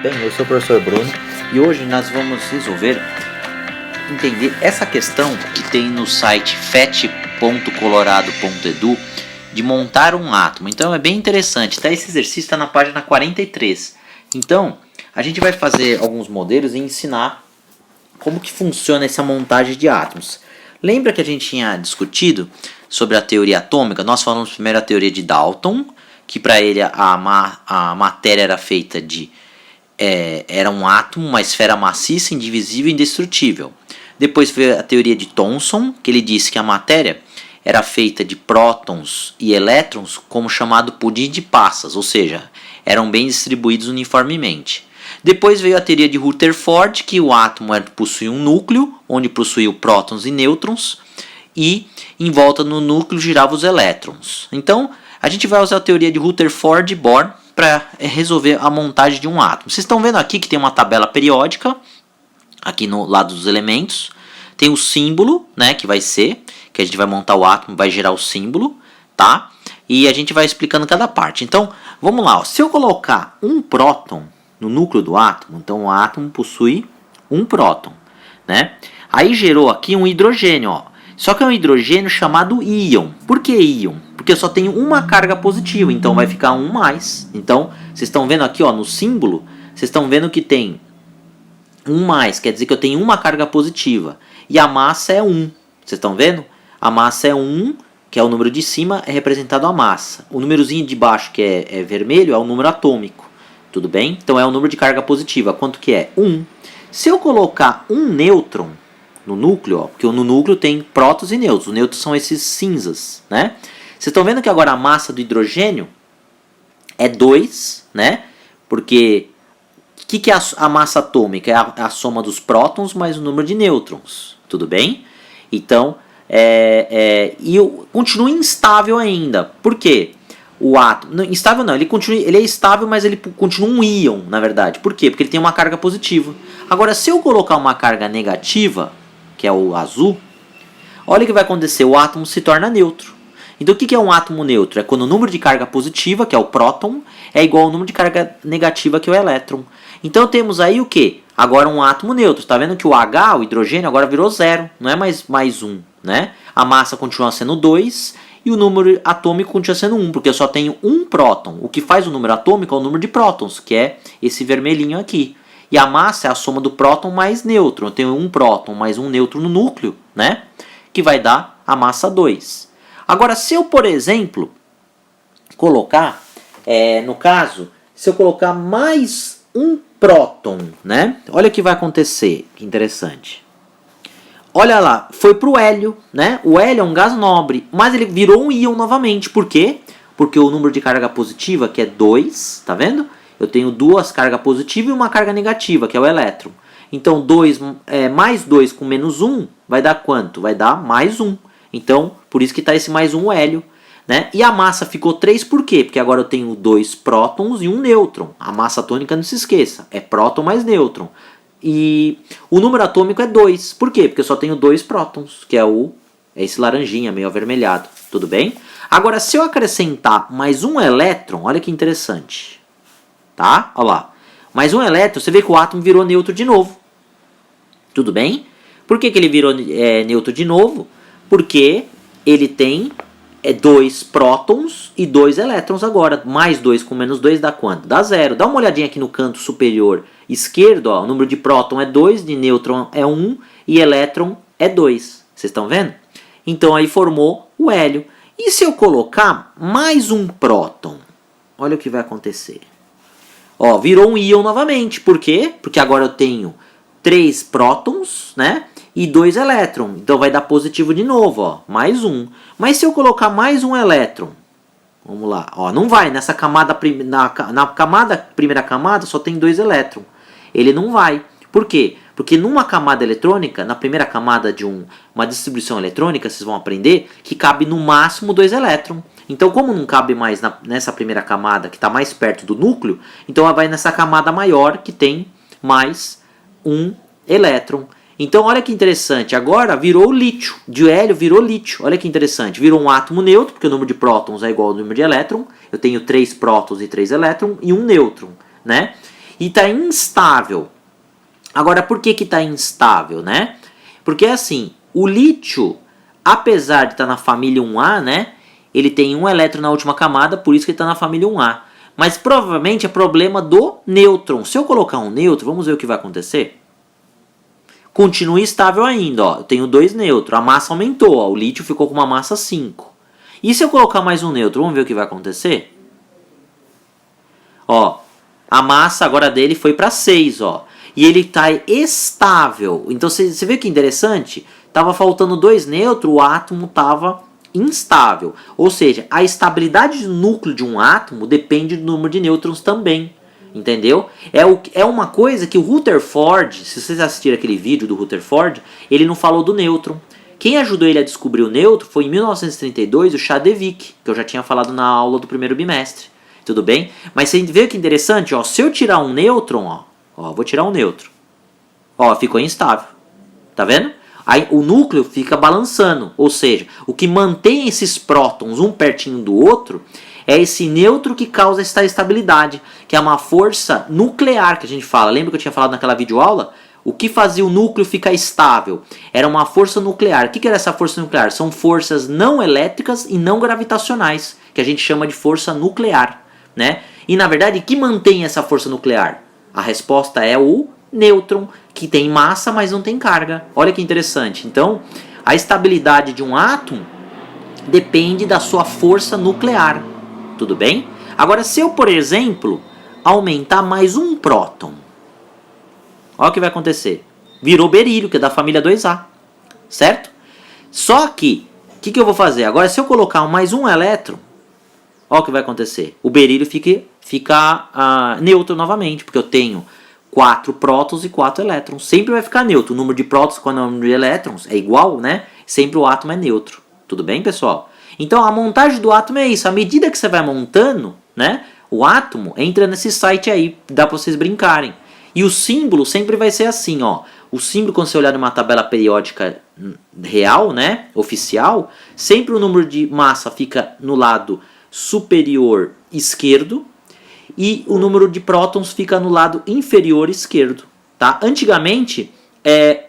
bem? Eu sou o professor Bruno e hoje nós vamos entender essa questão que tem no site fet.colorado.edu de montar um átomo. Então é bem interessante, tá? Esse exercício está na página 43. Então a gente vai fazer alguns modelos e ensinar como que funciona essa montagem de átomos. Lembra que a gente tinha discutido sobre a teoria atômica? Nós falamos primeiro a teoria de Dalton, que para ele a matéria era feita de era um átomo, uma esfera maciça, indivisível e indestrutível. Depois veio a teoria de Thomson, que ele disse que a matéria era feita de prótons e elétrons, como chamado pudim de passas, ou seja, eram bem distribuídos uniformemente. Depois veio a teoria de Rutherford, que o átomo possuía um núcleo, onde possuía prótons e nêutrons, e em volta no núcleo giravam os elétrons. Então, a gente vai usar a teoria de Rutherford e Bohr para resolver a montagem de um átomo. Vocês estão vendo aqui que tem uma tabela periódica, aqui no lado dos elementos. Tem o símbolo, né, que vai ser, que a gente vai montar o átomo, vai gerar o símbolo, tá? E a gente vai explicando cada parte. Então, vamos lá. Ó. Se eu colocar um próton no núcleo do átomo, então o átomo possui um próton, né? Aí gerou aqui um hidrogênio, ó. Só que é um hidrogênio chamado íon. Por que íon? Porque eu só tenho uma carga positiva, então vai ficar um mais. Então, vocês estão vendo aqui, ó, no símbolo, vocês estão vendo que tem um mais, quer dizer que eu tenho uma carga positiva. E a massa é 1. Vocês estão vendo? A massa é 1, que é o número de cima, é representado a massa. O númerozinho de baixo, que é vermelho, é o número atômico. Tudo bem? Então é o número de carga positiva. Quanto que é? 1. Se eu colocar um nêutron no núcleo, ó, porque no núcleo tem prótons e nêutrons. Os nêutrons são esses cinzas, né? Vocês estão vendo que agora a massa do hidrogênio é 2, né? Porque o que é a massa atômica? É a soma dos prótons mais o número de nêutrons. Tudo bem? Então, e continua instável ainda. Por quê? O átomo, não, instável não, ele é estável, mas ele continua um íon, na verdade. Por quê? Porque ele tem uma carga positiva. Agora, se eu colocar uma carga negativa, que é o azul, olha o que vai acontecer, o átomo se torna neutro. Então, o que é um átomo neutro? É quando o número de carga positiva, que é o próton, é igual ao número de carga negativa, que é o elétron. Então, temos aí o quê? Agora um átomo neutro. Está vendo que o H, o hidrogênio, agora virou 0, não é mais 1, né? A massa continua sendo 2 e o número atômico continua sendo 1, porque eu só tenho um próton. O que faz o número atômico é o número de prótons, que é esse vermelhinho aqui. E a massa é a soma do próton mais nêutron. Eu tenho um próton mais um nêutron no núcleo, né? Que vai dar a massa 2. Agora, se eu, por exemplo, colocar, no caso, se eu colocar mais um próton, né? Olha o que vai acontecer, que interessante. Olha lá, foi para o hélio, né? O hélio é um gás nobre, mas ele virou um íon novamente. Por quê? Porque o número de carga positiva, que é 2, tá vendo? Eu tenho duas cargas positivas e uma carga negativa, que é o elétron. Então, mais 2 com menos 1 vai dar quanto? Vai dar mais 1. Então, por isso que está esse mais 1, o hélio. Né? E a massa ficou 3 por quê? Porque agora eu tenho 2 prótons e um nêutron. A massa atômica, não se esqueça, é próton mais nêutron. E o número atômico é 2. Por quê? Porque eu só tenho 2 prótons, que é esse laranjinha, meio avermelhado. Tudo bem? Agora, se eu acrescentar mais um elétron, olha que interessante. Tá? Olha lá. Mais um elétron, você vê que o átomo virou neutro de novo. Tudo bem? Por que ele virou neutro de novo? Porque ele tem 2 prótons e 2 elétrons agora. Mais 2 com menos 2 dá quanto? Dá 0. Dá uma olhadinha aqui no canto superior esquerdo. Ó, o número de próton é 2, de nêutron é 1 e elétron é 2. Vocês estão vendo? Então aí formou o hélio. E se eu colocar mais um próton? Olha o que vai acontecer. Ó, virou um íon novamente. Por quê? Porque agora eu tenho 3 prótons, né? E 2 elétrons. Então vai dar positivo de novo, ó. Mais 1. Mas se eu colocar mais um elétron, vamos lá, ó, não vai. Nessa camada, primeira camada, só tem 2 elétrons. Ele não vai. Por quê? Porque numa camada eletrônica, na primeira camada de uma distribuição eletrônica, vocês vão aprender que cabe no máximo 2 elétrons. Então, como não cabe mais nessa primeira camada, que está mais perto do núcleo, então ela vai nessa camada maior, que tem mais um elétron. Então, olha que interessante. Agora virou lítio. De hélio virou lítio. Olha que interessante. Virou um átomo neutro, porque o número de prótons é igual ao número de elétrons. Eu tenho 3 prótons e 3 elétrons e um nêutron, né? e está instável. Agora, por que está instável, né? Porque assim, o lítio, apesar de estar na família 1A, né? Ele tem um elétron na última camada, por isso que ele está na família 1A. Mas provavelmente é problema do nêutron. Se eu colocar um nêutron, vamos ver o que vai acontecer. Continua estável ainda, ó. Eu tenho 2 nêutrons, a massa aumentou, ó. O lítio ficou com uma massa 5. E se eu colocar mais um nêutron, vamos ver o que vai acontecer? Ó, a massa agora dele foi para 6, ó. E ele está estável. Então você vê que interessante? Tava faltando 2 nêutrons, o átomo estava instável. Ou seja, a estabilidade do núcleo de um átomo depende do número de nêutrons também. Entendeu? É uma coisa que o Rutherford, se vocês assistirem aquele vídeo do Rutherford, ele não falou do nêutron. Quem ajudou ele a descobrir o nêutron foi em 1932 o Chadwick, que eu já tinha falado na aula do primeiro bimestre. Tudo bem? Mas você vê que interessante, ó, se eu tirar um nêutron, ó, vou tirar um nêutron. Ó, ficou instável. Tá vendo? Aí o núcleo fica balançando, ou seja, o que mantém esses prótons um pertinho do outro é esse nêutron que causa essa estabilidade, que é uma força nuclear que a gente fala. Lembra que eu tinha falado naquela videoaula? O que fazia o núcleo ficar estável? Era uma força nuclear. O que era essa força nuclear? São forças não elétricas e não gravitacionais, que a gente chama de força nuclear, né? E na verdade, o que mantém essa força nuclear? A resposta é o nêutron, que tem massa, mas não tem carga. Olha que interessante. Então, a estabilidade de um átomo depende da sua força nuclear. Tudo bem? Agora, se eu, por exemplo, aumentar mais um próton, olha o que vai acontecer. Virou berílio, que é da família 2A. Certo? Só que, o que eu vou fazer? Agora, se eu colocar mais um elétron, olha o que vai acontecer. O berílio fica neutro novamente, porque eu tenho 4 prótons e 4 elétrons. Sempre vai ficar neutro. O número de prótons com o número de elétrons é igual, né? Sempre o átomo é neutro. Tudo bem, pessoal? Então, a montagem do átomo é isso. À medida que você vai montando, né? O átomo entra nesse site aí. Dá para vocês brincarem. E o símbolo sempre vai ser assim, ó. O símbolo, quando você olhar numa tabela periódica real, né? Oficial, sempre o número de massa fica no lado superior esquerdo. E o número de prótons fica no lado inferior esquerdo. Tá? Antigamente,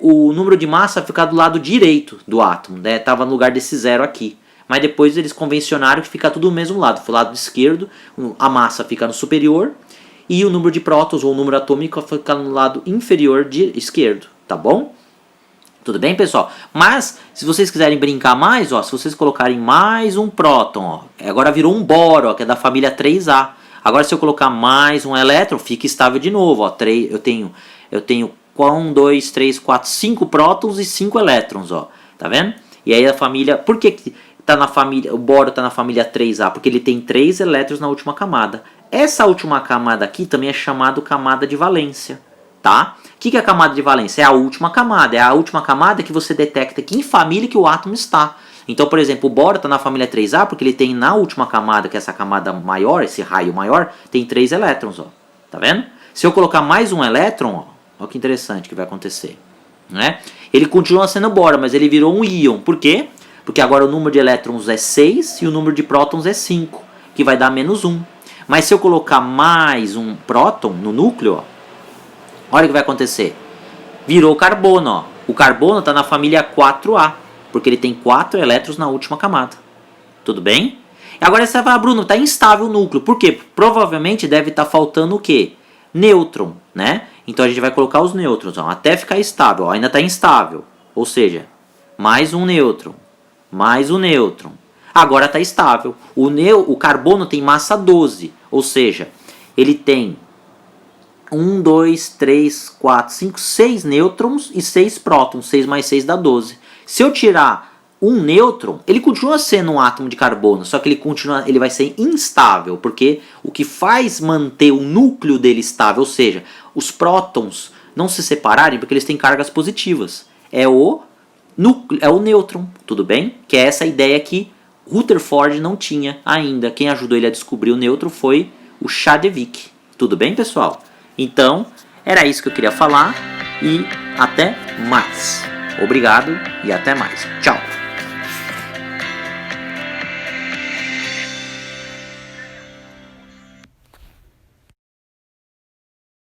o número de massa fica do lado direito do átomo. Né? Tava no lugar desse zero aqui. Mas depois eles convencionaram que fica tudo do mesmo lado. Foi o lado esquerdo, a massa fica no superior. E o número de prótons ou o número atômico fica no lado inferior esquerdo. Tá bom? Tudo bem, pessoal? Mas, se vocês quiserem brincar mais, ó, se vocês colocarem mais um próton, ó, agora virou um boro, ó, que é da família 3A. Agora, se eu colocar mais um elétron, fica estável de novo. Ó, eu tenho 1, 2, 3, 4, 5 prótons e 5 elétrons. Ó, tá vendo? E aí a família... Por que tá na família, o boro está na família 3A? Porque ele tem 3 elétrons na última camada. Essa última camada aqui também é chamada camada de valência. Tá? O que é a camada de valência? É a última camada. É a última camada que você detecta que em família que o átomo está. Então, por exemplo, o boro está na família 3A porque ele tem na última camada, que é essa camada maior, esse raio maior, tem 3 elétrons, ó. Tá vendo? Se eu colocar mais um elétron, ó, que interessante que vai acontecer, né? Ele continua sendo boro, mas ele virou um íon. Por quê? Porque agora o número de elétrons é 6 e o número de prótons é 5, que vai dar menos 1. Mas se eu colocar mais um próton no núcleo, ó, olha o que vai acontecer. Virou carbono, ó. O carbono está na família 4A. Porque ele tem 4 elétrons na última camada. Tudo bem? Agora você vai falar, Bruno, está instável o núcleo. Por quê? Provavelmente deve estar faltando o quê? Nêutron, né? Então a gente vai colocar os nêutrons, ó, até ficar estável. Ó, ainda está instável. Ou seja, mais um nêutron. Mais um nêutron. Agora está estável. O carbono tem massa 12. Ou seja, ele tem 1, 2, 3, 4, 5, 6 nêutrons e 6 prótons. 6 mais 6 dá 12. Se eu tirar um nêutron, ele continua sendo um átomo de carbono, só que ele vai ser instável, porque o que faz manter o núcleo dele estável, ou seja, os prótons não se separarem porque eles têm cargas positivas, é o nêutron, tudo bem? Que é essa ideia que Rutherford não tinha ainda. Quem ajudou ele a descobrir o nêutron foi o Chadwick. Tudo bem, pessoal? Então, era isso que eu queria falar e até mais. Obrigado e até mais. Tchau!